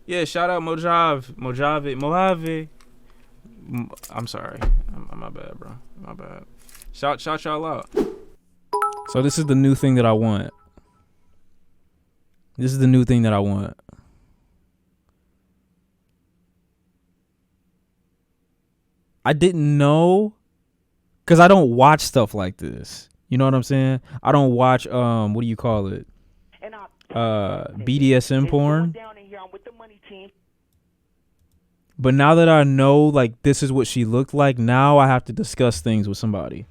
Yeah, shout out Mojave. I'm sorry. My bad, bro. My bad. Shout y'all out. So this is the new thing that I want. This is the new thing that I want. I didn't know, because I don't watch stuff like this. You know what I'm saying? I don't watch what do you call it? BDSM porn. But now that I know, like, this is what she looked like, now I have to discuss things with somebody.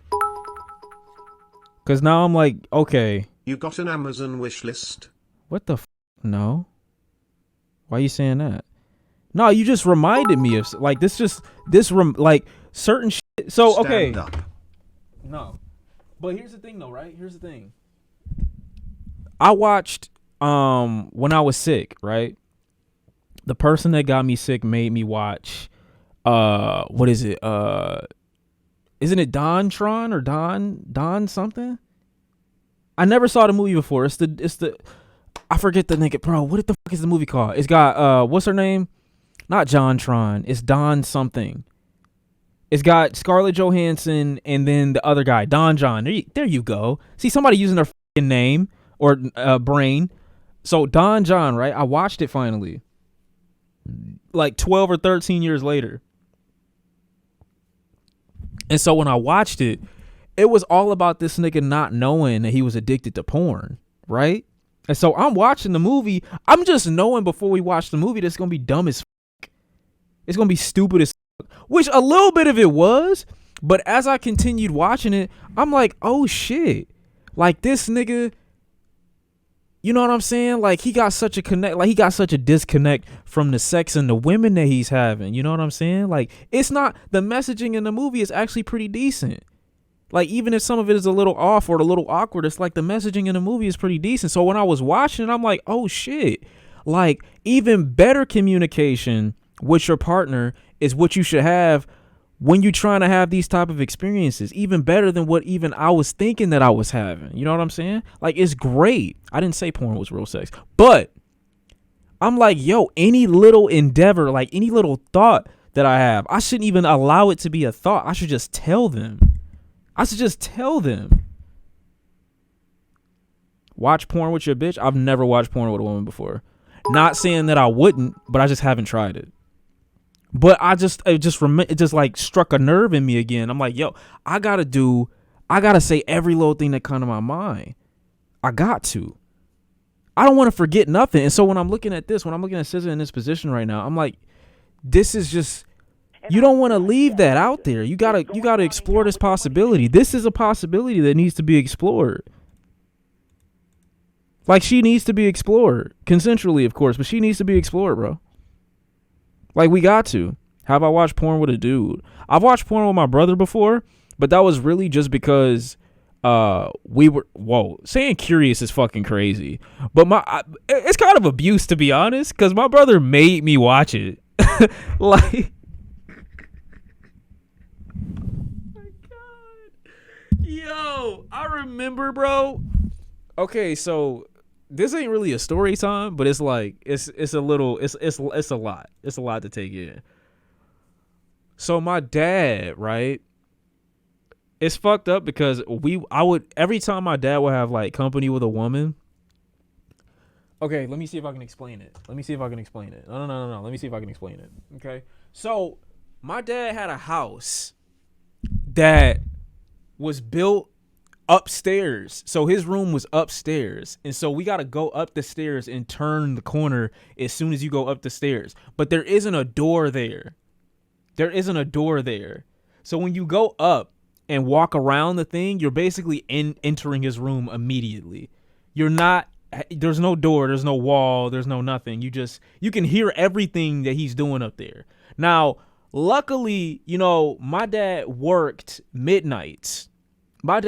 Because now I'm like, okay. You got an Amazon wish list? What the No. Why are you saying that? No, you just reminded me of, like, like, certain shit. So, okay. Stand up. No. But here's the thing, though, right? Here's the thing. I watched, when I was sick, right? The person that got me sick made me watch, what is it? Isn't it Don Tron or Don something? I never saw the movie before. It's the I forget the nigga, bro. What the fuck is the movie called? It's got what's her name? Not John Tron. It's Don something. It's got Scarlett Johansson and then the other guy, Don John. There you go. See, somebody using their fucking name or brain. So Don John, right? I watched it finally. Like 12 or 13 years later. And so when I watched it, it was all about this nigga not knowing that he was addicted to porn, right? And so I'm watching the movie. I'm just knowing before we watch the movie that it's going to be dumb as fuck. It's going to be stupid as fuck, which a little bit of it was. But as I continued watching it, I'm like, oh shit. Like this nigga, you know what I'm saying? Like he got such a disconnect from the sex and the women that he's having. You know what I'm saying? Like it's not, the messaging in the movie is actually pretty decent. Like even if some of it is a little off or a little awkward, it's like the messaging in the movie is pretty decent. So when I was watching it, I'm like, oh shit. Like even better communication with your partner is what you should have when you're trying to have these type of experiences, even better than what even I was thinking that I was having. You know what I'm saying? Like, it's great. I didn't say porn was real sex, but I'm like, yo, any little endeavor, like any little thought that I have, I shouldn't even allow it to be a thought. I should just tell them. Watch porn with your bitch. I've never watched porn with a woman before. Not saying that I wouldn't, but I just haven't tried it. But it just like struck a nerve in me again. I'm like, yo, I gotta say every little thing that come to my mind. I got to. I don't want to forget nothing. And so when I'm looking at SZA in this position right now, I'm like, this is just, you don't want to leave that out there. You gotta explore this possibility. This is a possibility that needs to be explored. Like she needs to be explored consensually, of course, but she needs to be explored, bro. Like, we got to. Have I watched porn with a dude? I've watched porn with my brother before, but that was really just because saying curious is fucking crazy. But it's kind of abuse, to be honest, because my brother made me watch it. Like, oh my God. Yo, I remember, bro. Okay, so this ain't really a story time, but it's like it's a lot. It's a lot to take in. So my dad, right? It's fucked up because every time my dad would have like company with a woman. Okay, let me see if I can explain it. No. Let me see if I can explain it. Okay. So my dad had a house that was built upstairs. So his room was upstairs. And so we got to go up the stairs and turn the corner as soon as you go up the stairs. But there isn't a door there. So when you go up and walk around the thing, you're basically entering his room immediately. There's no door, there's no wall, there's no nothing. You can hear everything that he's doing up there. Now, luckily, my dad worked midnights. But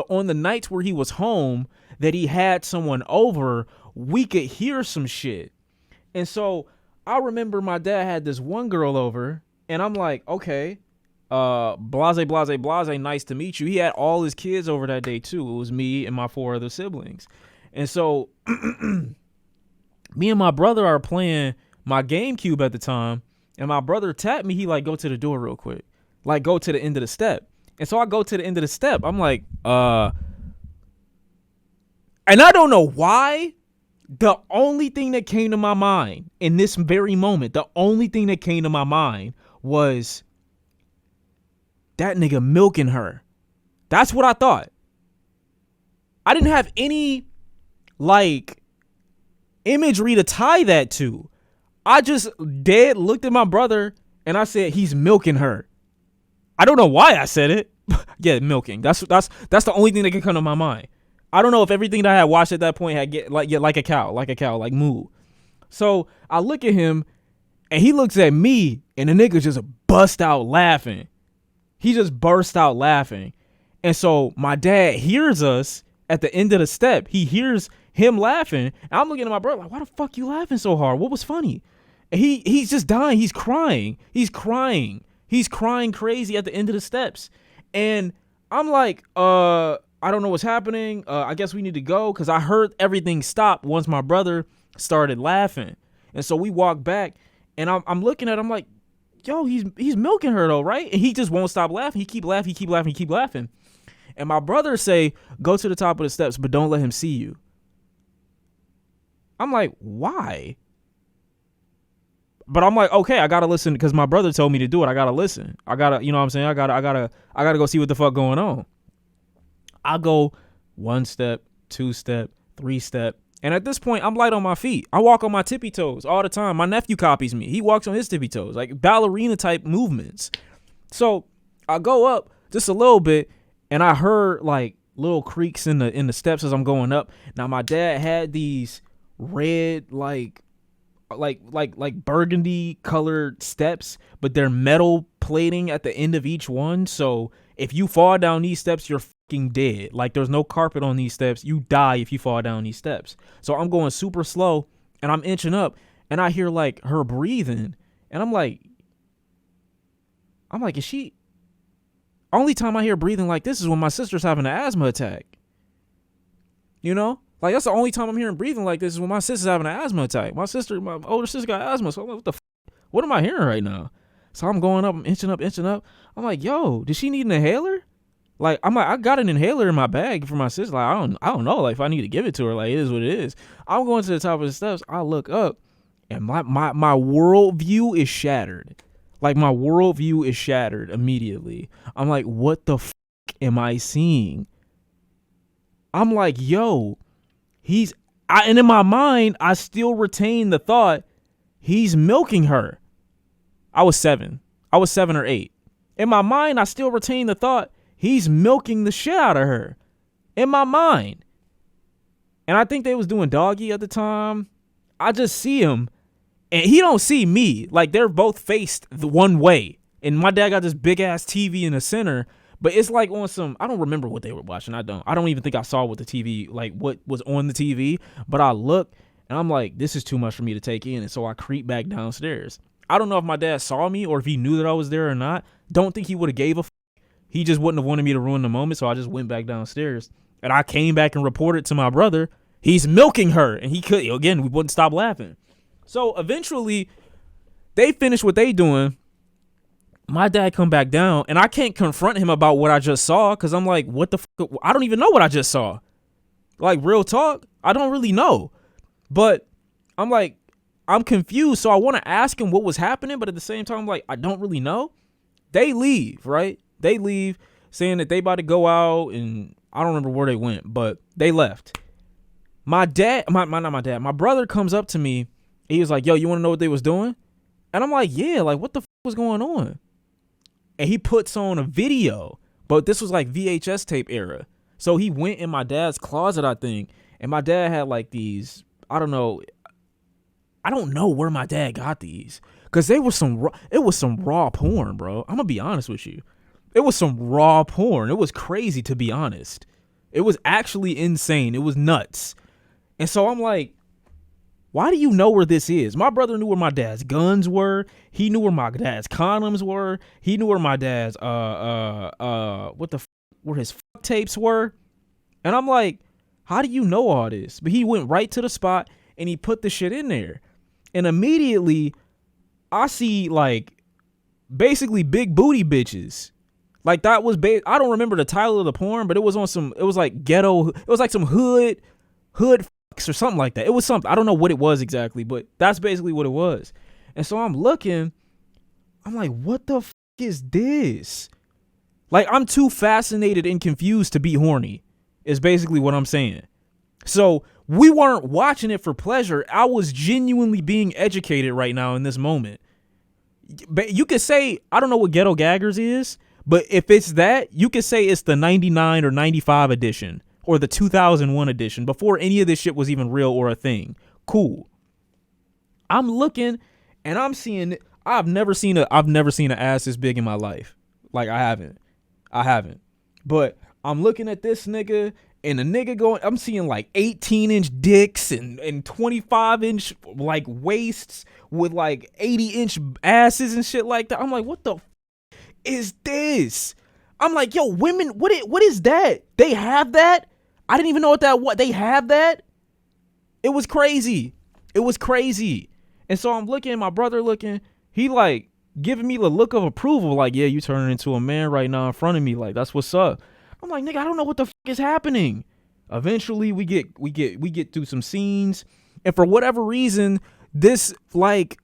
on the nights where he was home, that he had someone over, we could hear some shit. And so I remember my dad had this one girl over, and I'm like, okay, blase, nice to meet you. He had all his kids over that day too. It was me and my 4 other siblings. And so Me and my brother are playing my GameCube at the time, and my brother tapped me. He like, go to the door real quick, like go to the end of the step. And so I go to the end of the step. I'm like, and I don't know why. The only thing that came to my mind in this very moment, the only thing that came to my mind was that nigga milking her. That's what I thought. I didn't have any like imagery to tie that to. I just dead looked at my brother and I said, he's milking her. I don't know why I said it. Yeah, milking. That's the only thing that can come to my mind. I don't know if everything that I had watched at that point had like a cow, like moo. So I look at him and he looks at me and the nigga just bust out laughing. He just burst out laughing. And so my dad hears us at the end of the step. He hears him laughing. And I'm looking at my brother like, why the fuck you laughing so hard? What was funny? And he's just dying. He's crying. He's crying crazy at the end of the steps. And I'm like, I don't know what's happening. I guess we need to go, because I heard everything stop once my brother started laughing. And so we walk back, and I'm looking at him like, yo, he's milking her though, right? And he just won't stop laughing. He keep laughing. And my brother say, go to the top of the steps, but don't let him see you. I'm like, why? But I'm like, okay, I gotta listen, because my brother told me to do it. I gotta listen. I gotta, you know what I'm saying? I gotta go see what the fuck going on. I go 1 step, 2 step, 3 step. And at this point, I'm light on my feet. I walk on my tippy toes all the time. My nephew copies me. He walks on his tippy toes, like ballerina type movements. So I go up just a little bit, and I heard like little creaks in the steps as I'm going up. Now my dad had these red like burgundy colored steps, but they're metal plating at the end of each one. So if you fall down these steps, you're fucking dead. Like, there's no carpet on these steps. You die if you fall down these steps. So I'm going super slow, and I'm inching up, and I hear like her breathing, and I'm like, is she? Only time I hear breathing like this is when my sister's having an asthma attack. You know? Like, that's the only time I'm hearing breathing like this is when my sister's having an asthma attack. My older sister got asthma, so I'm like, what am I hearing right now? So I'm going up, I'm inching up. I'm like, yo, does she need an inhaler? Like, I'm like, I got an inhaler in my bag for my sister. Like, I don't know, like, if I need to give it to her. Like, it is what it is. I'm going to the top of the steps. I look up, and my worldview is shattered. Like, my worldview is shattered immediately. I'm like, what the fuck am I seeing? I'm like, yo, and in my mind, I still retain the thought he's milking her. I was 7 or 8. In my mind, I still retain the thought he's milking the shit out of her. In my mind. And I think they was doing doggy at the time. I just see him, and he don't see me. Like, they're both faced the one way. And my dad got this big ass TV in the center, but it's like on some, I don't remember what they were watching. I don't even think I saw what the TV, like what was on the TV, but I look and I'm like, this is too much for me to take in. And so I creep back downstairs. I don't know if my dad saw me or if he knew that I was there or not. Don't think he would have gave a f. He just wouldn't have wanted me to ruin the moment. So I just went back downstairs, and I came back and reported to my brother, he's milking her. And he could, again, we wouldn't stop laughing. So eventually they finish what they doing. My dad come back down, and I can't confront him about what I just saw, because I'm like, what the fuck? I don't even know what I just saw. Like, real talk, I don't really know. But I'm like, I'm confused, so I want to ask him what was happening, but at the same time, I'm like, I don't really know. They leave, right? They leave saying that they about to go out, and I don't remember where they went, but they left. My brother comes up to me. He was like, yo, you want to know what they was doing? And I'm like, yeah, like, what the was going on? And he puts on a video, but this was like VHS tape era. So he went in my dad's closet, I think, and my dad had like these, I don't know where my dad got these, because it was some raw porn, bro. I'm gonna be honest with you. It was some raw porn. It was crazy, to be honest. It was actually insane. It was nuts. And so I'm like, why do you know where this is? My brother knew where my dad's guns were. He knew where my dad's condoms were. He knew where my dad's where his tapes were. And I'm like, how do you know all this? But he went right to the spot, and he put the shit in there. And immediately I see like basically big booty bitches. Like that was I don't remember the title of the porn, but it was on some, it was like ghetto, it was like some hood fucks or something like that. It was something, I don't know what it was exactly, but that's basically what it was. And so I'm looking, I'm like, what the fuck is this? Like, I'm too fascinated and confused to be horny, is basically what I'm saying. So we weren't watching it for pleasure. I was genuinely being educated right now in this moment. You could say, I don't know what Ghetto Gaggers is, but if it's that, you could say it's the 99 or 95 edition or the 2001 edition before any of this shit was even real or a thing. Cool. I'm looking and I'm seeing, I've never seen an ass this big in my life. Like, I haven't. But I'm looking at this nigga and the nigga going, I'm seeing like 18-inch dicks and 25-inch like waists with like 80-inch asses and shit like that. I'm like, what the is this? I'm like, yo, women, what is that? They have that? I didn't even know what they have that? It was crazy. And so I'm looking, my brother looking, he like giving me the look of approval, like, yeah, you turning into a man right now in front of me, like, that's what's up. I'm like, nigga, I don't know what the fuck is happening. Eventually we get through some scenes, and for whatever reason, this like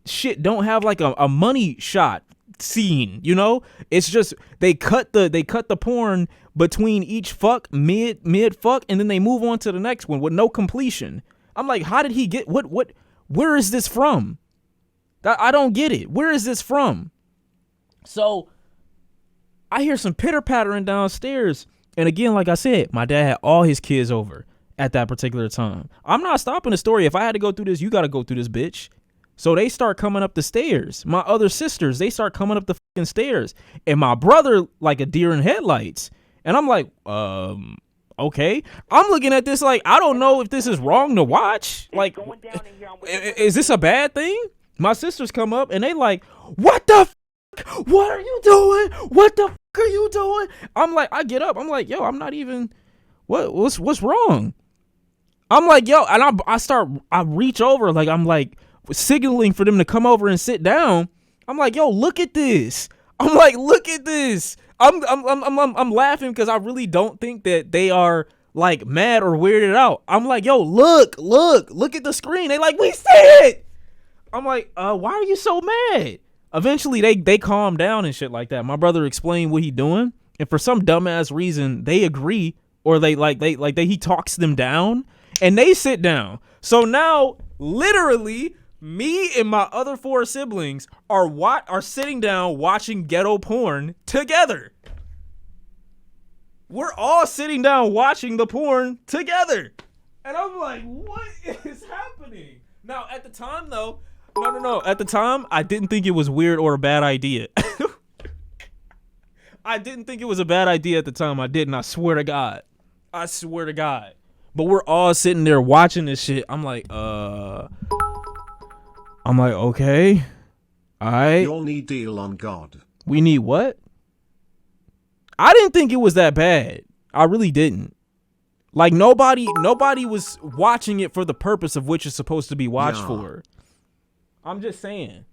shit don't have like a money shot scene, you know? It's just they cut the porn between each fuck, mid fuck, and then they move on to the next one with no completion. I'm like, how did he get where is this from? I don't get it. Where is this from? So I hear some pitter pattering downstairs. And again, like I said, my dad had all his kids over at that particular time. I'm not stopping the story. If I had to go through this, you got to go through this, bitch. So they start coming up the stairs. My other sisters, they start coming up the fucking stairs. And my brother, like a deer in headlights. And I'm like, okay. I'm looking at this like, I don't know if this is wrong to watch. Like, is this a bad thing? My sisters come up and they like, what the fuck? What are you doing? What the fuck are you doing? I'm like, I get up. I'm like, yo, I'm not even, what's wrong? I'm like, yo, and I reach over, like, I'm like signaling for them to come over and sit down. I'm like, yo, look at this. I'm like, look at this. I'm laughing because I really don't think that they are like mad or weirded out. I'm like, yo, look at the screen. They like, we see it. I'm like, why are you so mad? Eventually they calm down and shit like that. My brother explained what he doing, and for some dumbass reason they agree, or he talks them down and they sit down. So now literally me and my other 4 siblings are sitting down watching ghetto porn together. We're all sitting down watching the porn together. And I'm like, what is happening? Now at the time though, no. At the time, I didn't think it was weird or a bad idea. I didn't think it was a bad idea at the time. I didn't. I swear to God. But we're all sitting there watching this shit. I'm like, okay. All right. You'll need deal on God. We need what? I didn't think it was that bad. I really didn't. Like, nobody was watching it for the purpose of which it's supposed to be watched for. I'm just saying.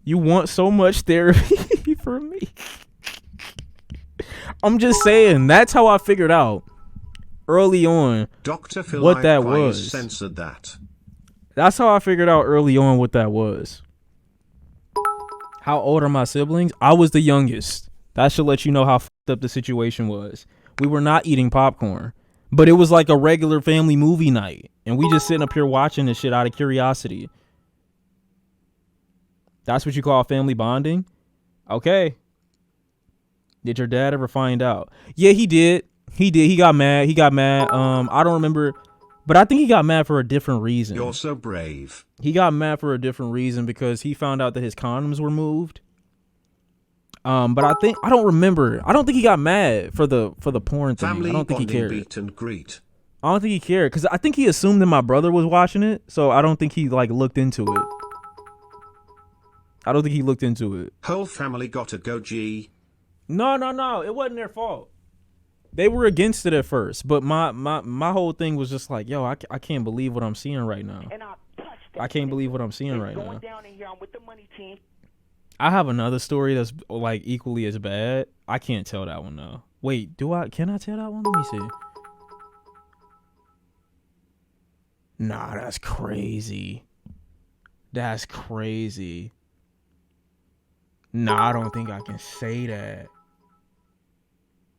You want so much therapy from me. I'm just saying. That's how I figured out early on Dr. Phil what that was. Censored that. That's how I figured out early on what that was. How old are my siblings? I was the youngest. That should let you know how fucked up the situation was. We were not eating popcorn, but it was like a regular family movie night. And we just sitting up here watching this shit out of curiosity. That's what you call family bonding? Okay. Did your dad ever find out? Yeah, he did. He got mad. I don't remember, but I think he got mad for a different reason. You're so brave. He got mad for a different reason because he found out that his condoms were moved. But I don't remember. I don't think he got mad for the porn thing. Family I don't think he cared. Beat and greet. I don't think he cared because I think he assumed that my brother was watching it, so I don't think he like looked into it. Whole family gotta go, G. No. It wasn't their fault. They were against it at first, but my whole thing was just like, yo, I can't believe what I'm seeing right now. And I touched that. I can't believe what I'm seeing right going now. down in here. I'm with the money team. I have another story that's like equally as bad. I can't tell that one though. Wait, can I tell that one? Let me see. Nah, that's crazy. That's crazy. Nah, I don't think I can say that.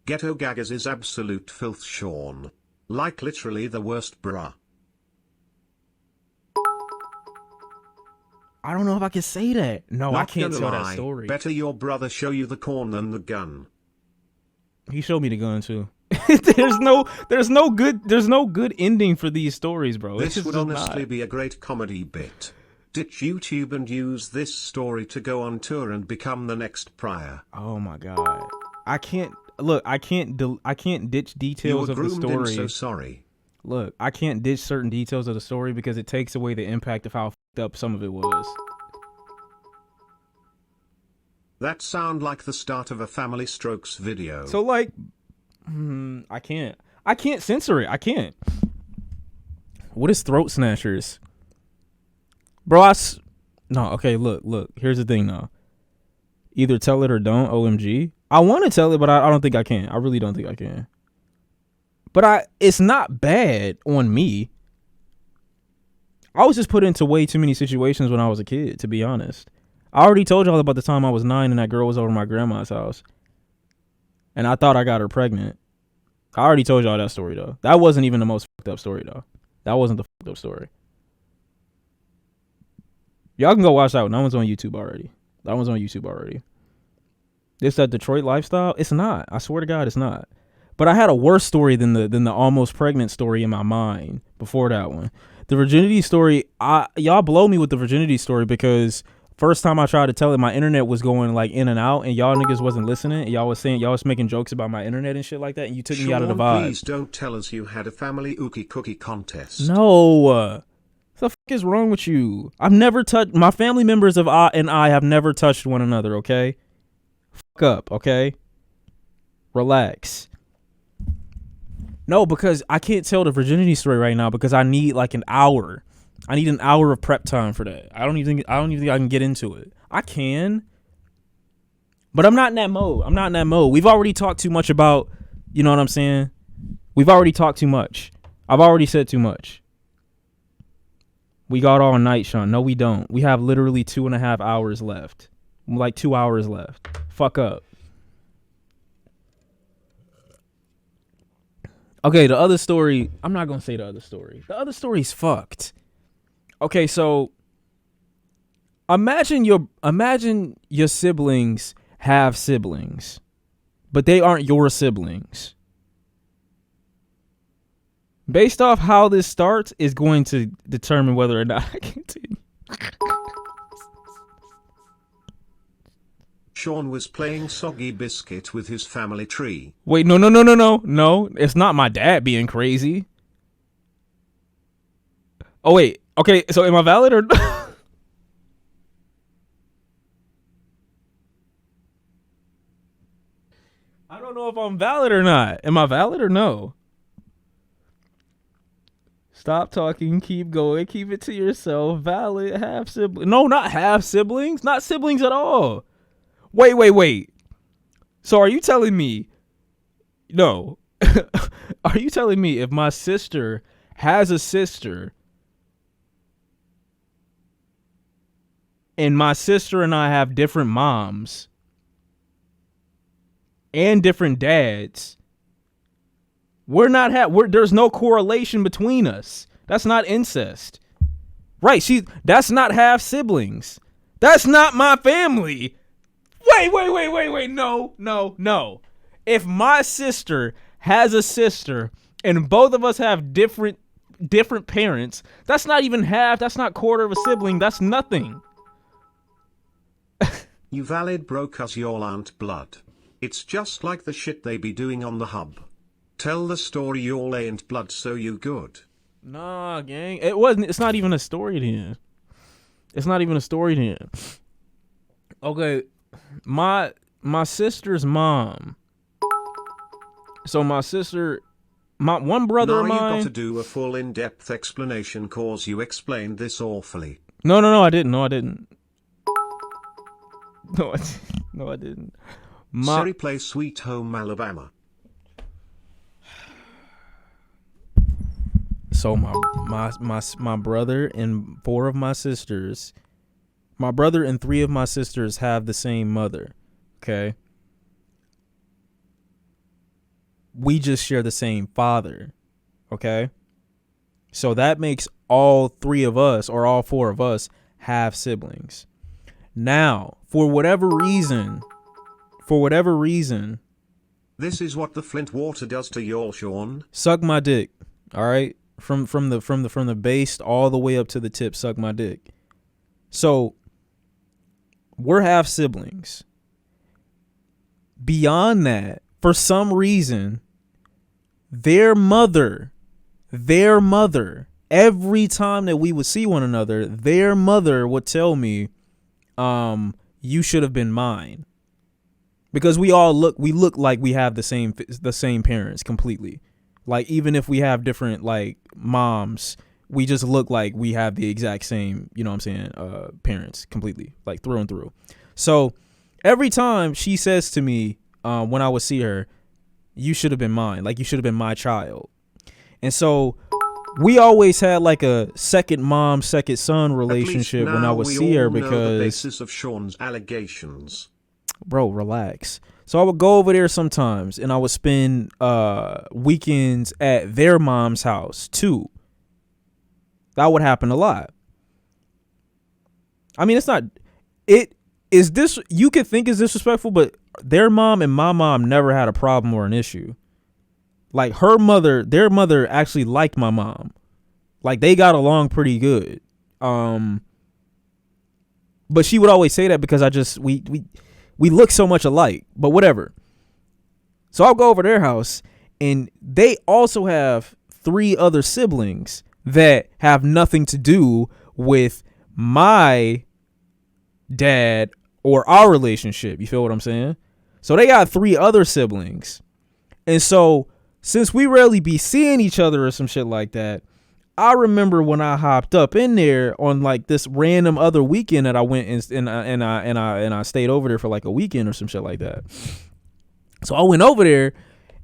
Ghetto gaggers is absolute filth, Shawn. Like literally the worst, bruh. I don't know if I can say that. No, I Not can't gonna tell lie, that story. Better your brother show you the corn than the gun. He showed me the gun too. there's no good ending for these stories, bro. This would honestly not. be a great comedy bit. Ditch YouTube and use this story to go on tour and become the next Pryor. Oh my god. I can't ditch details You of were the groomed in, story. so sorry. Look, I can't ditch certain details of the story because it takes away the impact of how fucked up some of it was. That sound like the start of a Family Strokes video. So like, I can't censor it. I can't. What is throat snatchers? Bro, no, okay, look. Here's the thing though. Either tell it or don't, OMG. I want to tell it, but I don't think I can. I really don't think I can. But it's not bad on me. I was just put into way too many situations when I was a kid, to be honest. I already told y'all about the time I was 9 and that girl was over my grandma's house. And I thought I got her pregnant. I already told y'all that story, though. That wasn't even the most fucked up story, though. That wasn't the fucked up story. Y'all can go watch that one. That one's on YouTube already. This that Detroit lifestyle? It's not. I swear to God, it's not. But I had a worse story than the almost pregnant story in my mind before that one. The virginity story, y'all blow me with the virginity story because first time I tried to tell it, my internet was going like in and out, and y'all niggas wasn't listening. And y'all was making jokes about my internet and shit like that, and you took me out of the vibe. Please don't tell us you had a family ookie cookie contest. No. What the fuck is wrong with you? I've never touched my family members of I have never touched one another, okay? Fuck up, okay? Relax. No, because I can't tell the virginity story right now because I need like an hour. I need an hour of prep time for that. I don't even think I can get into it. I can, but I'm not in that mode. We've already talked too much about, you know what I'm saying? We've already talked too much. I've already said too much. We got all night, Shawn. No, we don't. We have literally 2.5 hours left. Like 2 hours left. Fuck up. Okay, the other story. I'm not going to say the other story. The other story's fucked. Okay, so imagine your siblings have siblings, but they aren't your siblings. Based off how this starts is going to determine whether or not I continue. Shawn was playing Soggy Biscuit with his family tree. Wait, no. It's not my dad being crazy. Oh, wait. Okay, so am I valid or I don't know if I'm valid or not. Am I valid or no? Stop talking. Keep going. Keep it to yourself. Valid. Half siblings. No, not half siblings. Not siblings at all. Wait. So are you telling me? No. Are you telling me if my sister has a sister and my sister and I have different moms and different dads, there's no correlation between us. That's not incest. Right, that's not half siblings. That's not my family. Wait. No. If my sister has a sister and both of us have different parents, that's not even half, that's not quarter of a sibling, that's nothing. You valid bro cause y'all aren't blood. It's just like the shit they be doing on the hub. Tell the story y'all ain't blood so you good. Nah, gang. It's not even a story then. Okay. My sister's mom. So my sister, my one brother Now of you got mine. to do a full in-depth explanation cause you explained this awfully. No, I didn't. No, I didn't. No, no, I didn't. Siri, play Sweet Home Alabama. So my brother and four of my sisters, my brother and three of my sisters have the same mother. Okay. We just share the same father. Okay. So that makes all three of us or all four of us have siblings. Now, for whatever reason, This is what the Flint water does to y'all, Shawn. suck my dick. All right. From the base all the way up to the tip, suck my dick. So we're half siblings. Beyond that, for some reason, their mother, every time that we would see one another, their mother would tell me, you should have been mine. Because we look like we have the same parents completely. Like, even if we have different, like, moms, we just look like we have the exact same, you know what I'm saying, parents completely, like, through and through. So every time she says to me, when I would see her, you should have been mine. Like, you should have been my child. And so we always had, like, a second mom, second son relationship when I would see her because... the basis of Shawn's allegations. Bro, relax. So I would go over there sometimes and I would spend weekends at their mom's house too. That would happen a lot. I mean, you could think it's disrespectful, but their mom and my mom never had a problem or an issue. Like their mother actually liked my mom. Like they got along pretty good. But she would always say that because we look so much alike, but whatever. So I'll go over to their house and they also have three other siblings that have nothing to do with my dad or our relationship. You feel what I'm saying? So they got three other siblings. And so since we rarely be seeing each other or some shit like that, I remember when I hopped up in there on like this random other weekend that I went and I stayed over there for like a weekend or some shit like that. So I went over there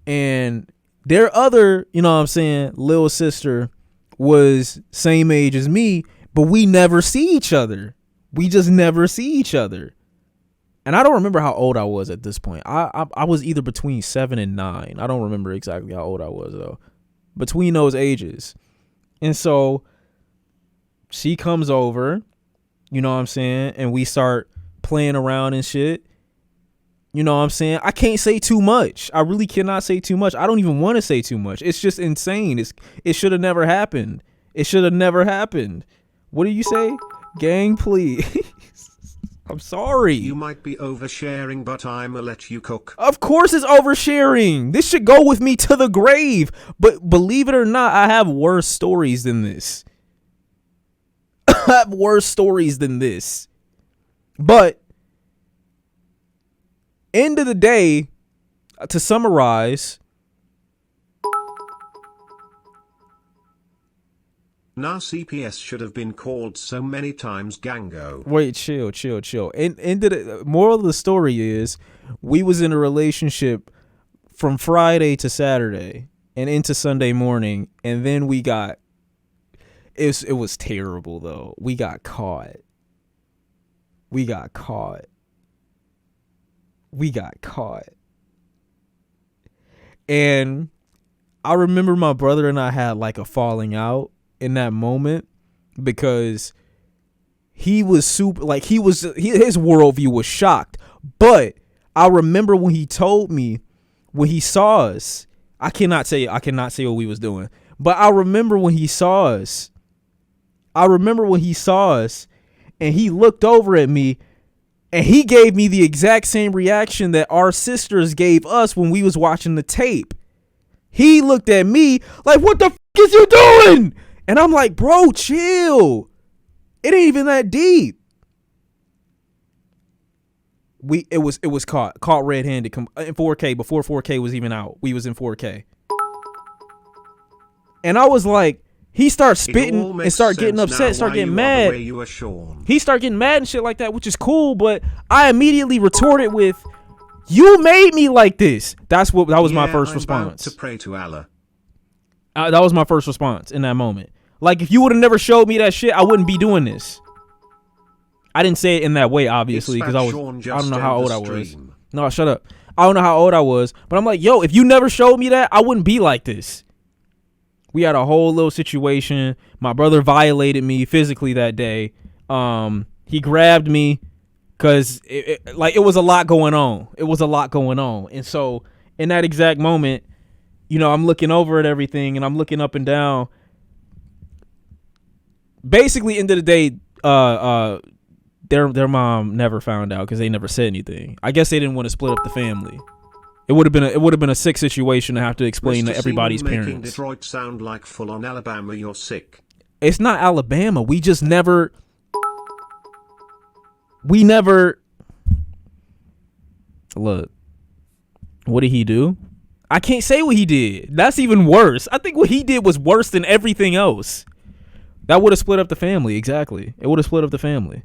and their other, you know what I'm saying, little sister was same age as me, but we never see each other. We just never see each other. And I don't remember how old I was at this point. I was either between 7 and 9. I don't remember exactly how old I was though. Between those ages. And so she comes over, you know what I'm saying, and we start playing around and shit. You know what I'm saying? I can't say too much. I really cannot say too much. I don't even want to say too much. It's just insane. It should have never happened. It should have never happened. What do you say? Gang, please. I'm sorry. You might be oversharing, but I'ma let you cook. Of course it's oversharing. This should go with me to the grave. But believe it or not, I have worse stories than this. I have worse stories than this. But end of the day, to summarize, Nah, CPS should have been called so many times Gango. wait, chill. And end of the moral of the story is we was in a relationship from Friday to Saturday and into Sunday morning, and then we got it was terrible though. We got caught. And I remember my brother and I had like a falling out in that moment because he was super, like his worldview was shocked. But I remember when he told me, when he saw us, I cannot say what we was doing, but I remember when he saw us and he looked over at me and he gave me the exact same reaction that our sisters gave us when we was watching the tape. He looked at me like, what the f*** is you doing? And I'm like, bro, chill. It ain't even that deep. it was caught red-handed in 4K before 4K was even out. We was in 4K. And I was like, he starts spitting and start getting upset, start getting mad. He start getting mad and shit like that, which is cool, but I immediately retorted with, "You made me like this." That was my first response. To pray to Allah. That was my first response in that moment. Like, if you would have never showed me that shit, I wouldn't be doing this. I didn't say it in that way, obviously, because I don't know how old I was. No, shut up. I don't know how old I was, but I'm like, yo, if you never showed me that, I wouldn't be like this. We had a whole little situation. My brother violated me physically that day. He grabbed me because it was a lot going on. It was a lot going on. And so in that exact moment, you know, I'm looking over at everything and I'm looking up and down. Basically, end of the day, their mom never found out because they never said anything. I guess they didn't want to split up the family. It would have been a sick situation to have to explain to everybody's parents. Making Detroit sound like full on Alabama. You're sick. It's not Alabama. We never look. What did he do? I can't say what he did. That's even worse. I think what he did was worse than everything else. That would have split up the family. Exactly. It would have split up the family.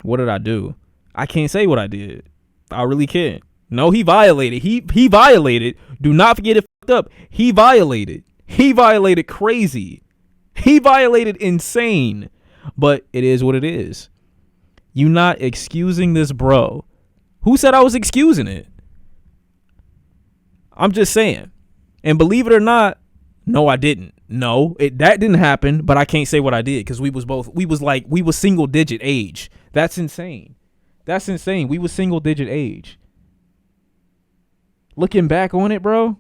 What did I do? I can't say what I did. I really can't. No, he violated. He violated. Do not forget it fucked up. He violated. He violated crazy. He violated insane. But it is what it is. You not excusing this bro. Who said I was excusing it? I'm just saying. And believe it or not, no, I didn't. No, that didn't happen, but I can't say what I did because we was single digit age. That's insane. That's insane. We was single digit age. Looking back on it, bro,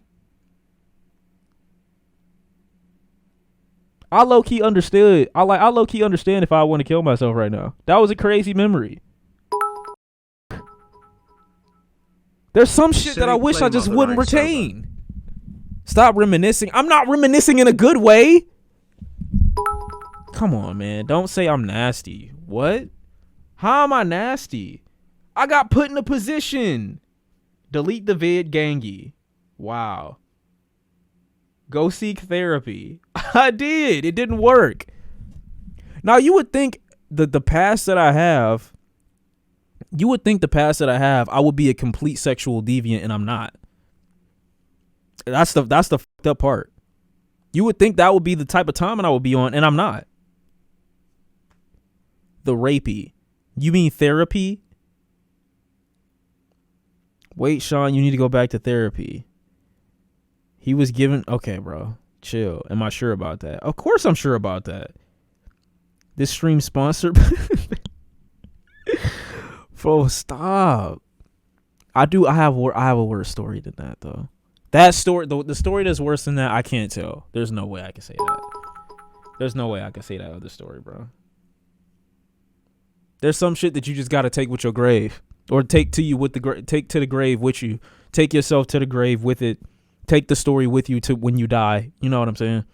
I low key understood. I low key understand if I want to kill myself right now. That was a crazy memory. There's some shit that I wish I just wouldn't retain. Stop reminiscing. I'm not reminiscing in a good way. Come on, man. Don't say I'm nasty. What? How am I nasty? I got put in a position. Delete the vid, gangy. Wow. Go seek therapy. I did. It didn't work. Now, you would think that the past that I have, I would be a complete sexual deviant, and I'm not. That's the fucked up part. You would think that would be the type of time I would be on, and I'm not. The rapey. You mean therapy? Wait, Shawn, you need to go back to therapy. He was given... Okay, bro. Chill. Am I sure about that? Of course I'm sure about that. This stream sponsored... Bro, stop. I have a worse story than that, though. That story... The story that's worse than that, I can't tell. There's no way I can say that. There's no way I can say that other story, bro. There's some shit that you just got to take with your grave. Or take to the grave with you. Take yourself to the grave with it. Take the story with you to when you die. You know what I'm saying?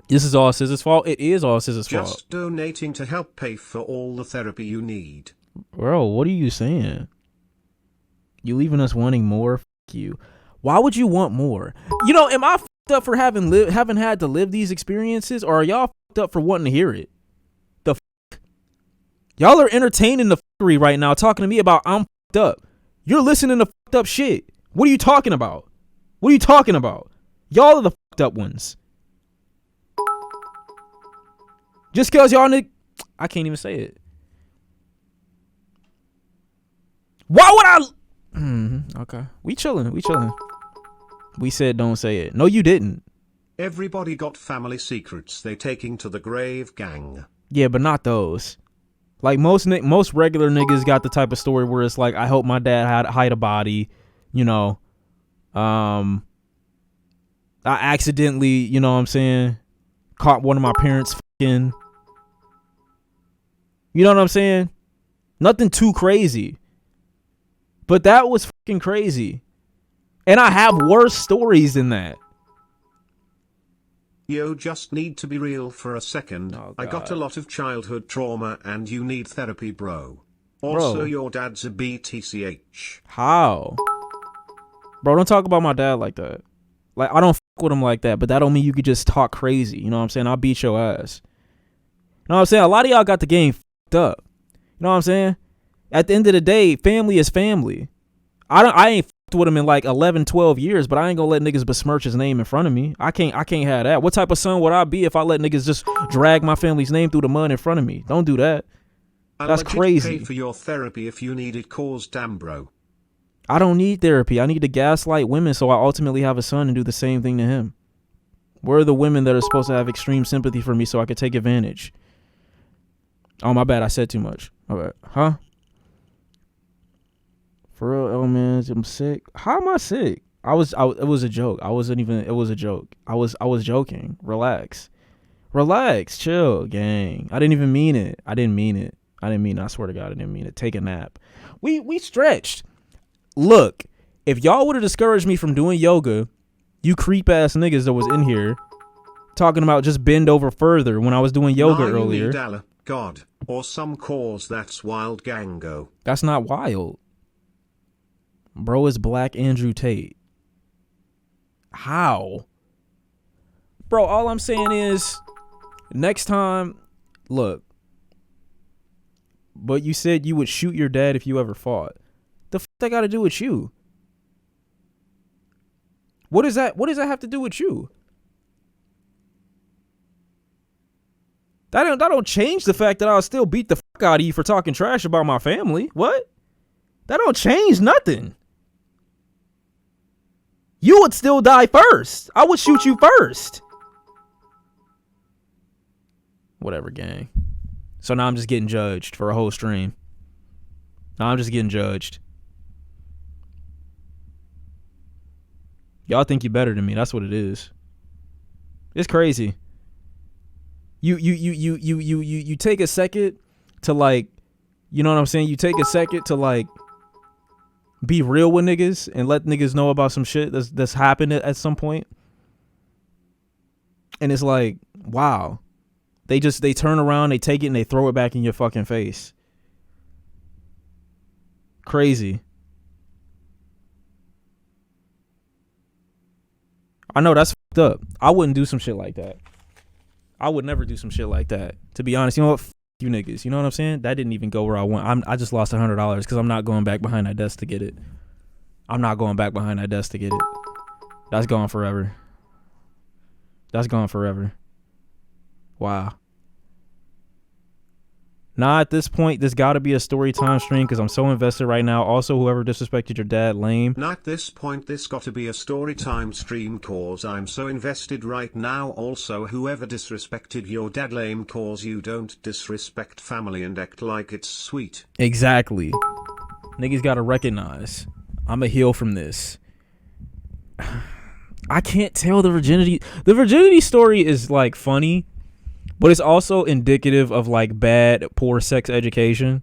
This is all SZA's fault. It is all SZA's fault. Just donating to help pay for all the therapy you need. Bro, what are you saying? You leaving us wanting more? F you. Why would you want more? You know, am I f***ed up for having had to live these experiences, or are y'all f***ed up for wanting to hear it? The f***? Y'all are entertaining the f***ery right now, talking to me about I'm f***ed up. You're listening to f***ed up shit. What are you talking about? What are you talking about? Y'all are the f***ed up ones. Just cause y'all I can't even say it. Why would I? Okay. We chilling. We said don't say it. No, you didn't. Everybody got family secrets they taking to the grave, gang. Yeah, but not those. Like most regular niggas got the type of story where it's like, I hope my dad hide a body, you know. I accidentally, you know what I'm saying, caught one of my parents fucking. You know what I'm saying? Nothing too crazy. But that was fucking crazy. And I have worse stories than that. You just need to be real for a second. Oh, I got a lot of childhood trauma and you need therapy, bro. Also, Bro. your dad's a BTCH. How? Bro, don't talk about my dad like that. Like, I don't fuck with him like that, but that don't mean you could just talk crazy. You know what I'm saying? I'll beat your ass. You know what I'm saying? A lot of y'all got the game fucked up. You know what I'm saying? At the end of the day, family is family. I ain't fucked with him in like 11, 12 years, but I ain't gonna let niggas besmirch his name in front of me. I can't have that. What type of son would I be if I let niggas just drag my family's name through the mud in front of me? Don't do that. I'll That's legit crazy. pay for your therapy if you need it, cause damn bro. I don't need therapy. I need to gaslight women so I ultimately have a son and do the same thing to him. Where are the women that are supposed to have extreme sympathy for me so I could take advantage? Oh, my bad. I said too much. My bad. Huh? For real, oh man, I'm sick. How am I sick? It was a joke. I wasn't even, it was a joke. I was joking. Relax. Chill, gang. I didn't even mean it. I didn't mean it. I swear to God, I didn't mean it. Take a nap. We stretched. Look, if y'all would have discouraged me from doing yoga, you creep ass niggas that was in here talking about just bend over further when I was doing yoga Nah, earlier. You need Allah, God, or some cause that's wild gango. That's not wild. Bro is Black Andrew Tate. How? Bro, all I'm saying is, next time, look, but you said you would shoot your dad if you ever fought. The f*** that got to do with you? What does that have to do with you? That don't change the fact that I'll still beat the fuck out of you for talking trash about my family. What? That don't change nothing. You would still die first. I would shoot you first. Whatever, gang. So now I'm just getting judged for a whole stream. Now I'm just getting judged. Y'all think you better than me. That's what it is. It's crazy. You take a second to, like, you know what I'm saying? You take a second to, like, be real with niggas and let niggas know about some shit that's happened at some point. And it's like, wow. They turn around, they take it, and they throw it back in your fucking face. Crazy. I know that's fucked up. I wouldn't do some shit like that. I would never do some shit like that. To be honest, you know what? F you niggas. You know what I'm saying? That didn't even go where I want. I just lost $100 because I'm not going back behind that desk to get it. I'm not going back behind that desk to get it. That's gone forever. That's gone forever. Wow. Nah, at this point, there's got to be a story time stream because I'm so invested right now. Also, whoever disrespected your dad, lame. Nah, at this point, this got to be a story time stream cause I'm so invested right now. Also, whoever disrespected your dad, lame cause you don't disrespect family and act like it's sweet. Exactly. Niggas got to recognize I'm a heal from this. I can't tell the virginity. The virginity story is like funny, but it's also indicative of like bad, poor sex education.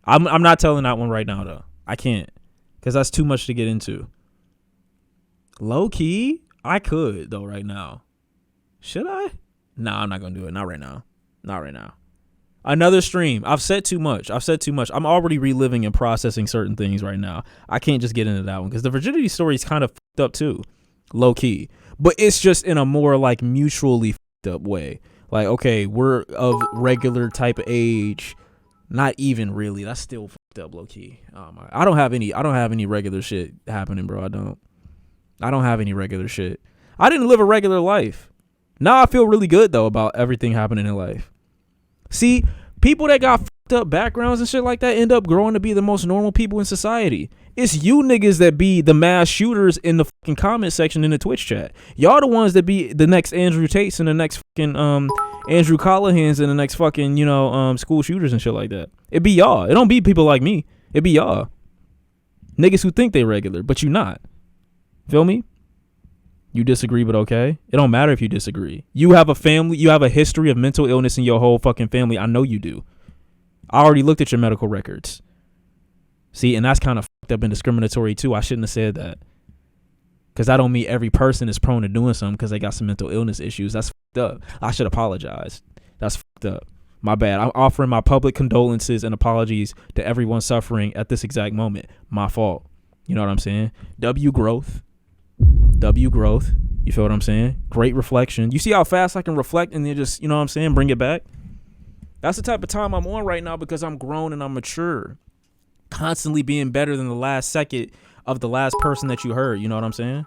I'm not telling that one right now though. I can't, because that's too much to get into. Low key, I could though right now. Should I? Nah, I'm not gonna do it. Not right now. Not right now. Another stream. I've said too much. I'm already reliving and processing certain things right now. I can't just get into that one because the virginity story is kind of fucked up too. Low key. But it's just in a more like mutually fucked up way. Like, okay, we're of regular type of age. Not even really. That's still fucked up low key. Oh my. I don't have any regular shit happening, bro. I don't have any regular shit. I didn't live a regular life. Now I feel really good though about everything happening in life. See, people that got fucked up backgrounds and shit like that end up growing to be the most normal people in society. It's you niggas that be the mass shooters in the fucking comment section in the Twitch chat. Y'all the ones that be the next Andrew Tates and the next fucking Andrew Collahans and the next fucking, school shooters and shit like that. It be y'all. It don't be people like me. It be y'all. Niggas who think they regular, but you not. Feel me? You disagree, but okay. It don't matter if you disagree. You have a family. You have a history of mental illness in your whole fucking family. I know you do. I already looked at your medical records. See, and that's kind of fucked up and discriminatory too. I shouldn't have said that. Because I don't mean every person is prone to doing something because they got some mental illness issues. That's fucked up. I should apologize. That's fucked up. My bad. I'm offering my public condolences and apologies to everyone suffering at this exact moment. My fault. You know what I'm saying? W growth. You feel what I'm saying? Great reflection. You see how fast I can reflect and then just, you know what I'm saying, bring it back? That's the type of time I'm on right now because I'm grown and I'm mature. Constantly being better than the last second of the last person that you heard. You know what I'm saying?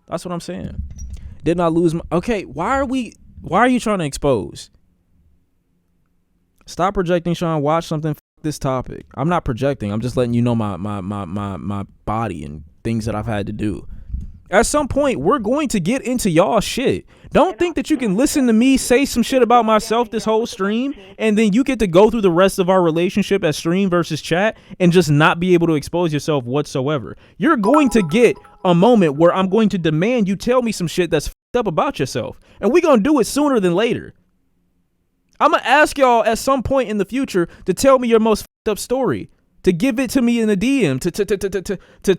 That's what I'm saying. Didn't I lose my... Okay, why are you trying to expose? Stop projecting, Shawn. Watch something. This topic. I'm not projecting. I'm just letting you know my body and things that I've had to do. At some point, we're going to get into y'all shit. Don't think that you can listen to me say some shit about myself this whole stream, and then you get to go through the rest of our relationship as stream versus chat and just not be able to expose yourself whatsoever. You're going to get a moment where I'm going to demand you tell me some shit that's fucked up about yourself, and we're going to do it sooner than later. I'm going to ask y'all at some point in the future to tell me your most fucked up story, to give it to me in the DM,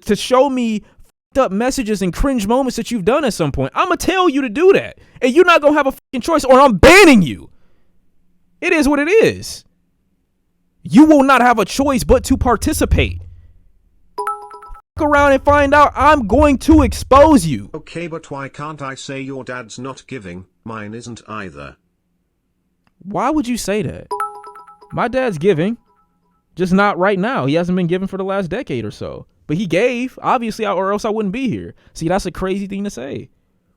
to show me fucked up messages and cringe moments that you've done at some point. I'm going to tell you to do that, and you're not going to have a fucking choice, or I'm banning you. It is what it is. You will not have a choice but to participate. Fuck around and find out I'm going to expose you. Okay, but why can't I say your dad's not giving? Mine isn't either. Why would you say that? My dad's giving, just not right now. He hasn't been giving for the last decade or so. But he gave, obviously, or else I wouldn't be here. See, that's a crazy thing to say.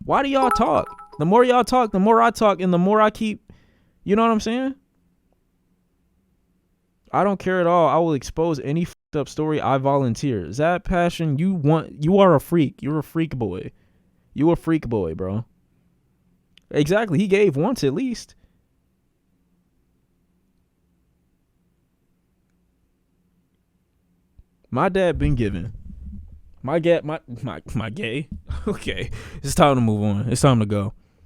Why do y'all talk? The more y'all talk, the more I talk, and the more I keep, you know what I'm saying? I don't care at all. I will expose any fucked up story I volunteer. Is that passion? You are a freak. You're a freak boy. You a freak boy, bro. Exactly. He gave once at least. My dad been giving. My gay. Okay. It's time to move on. It's time to go.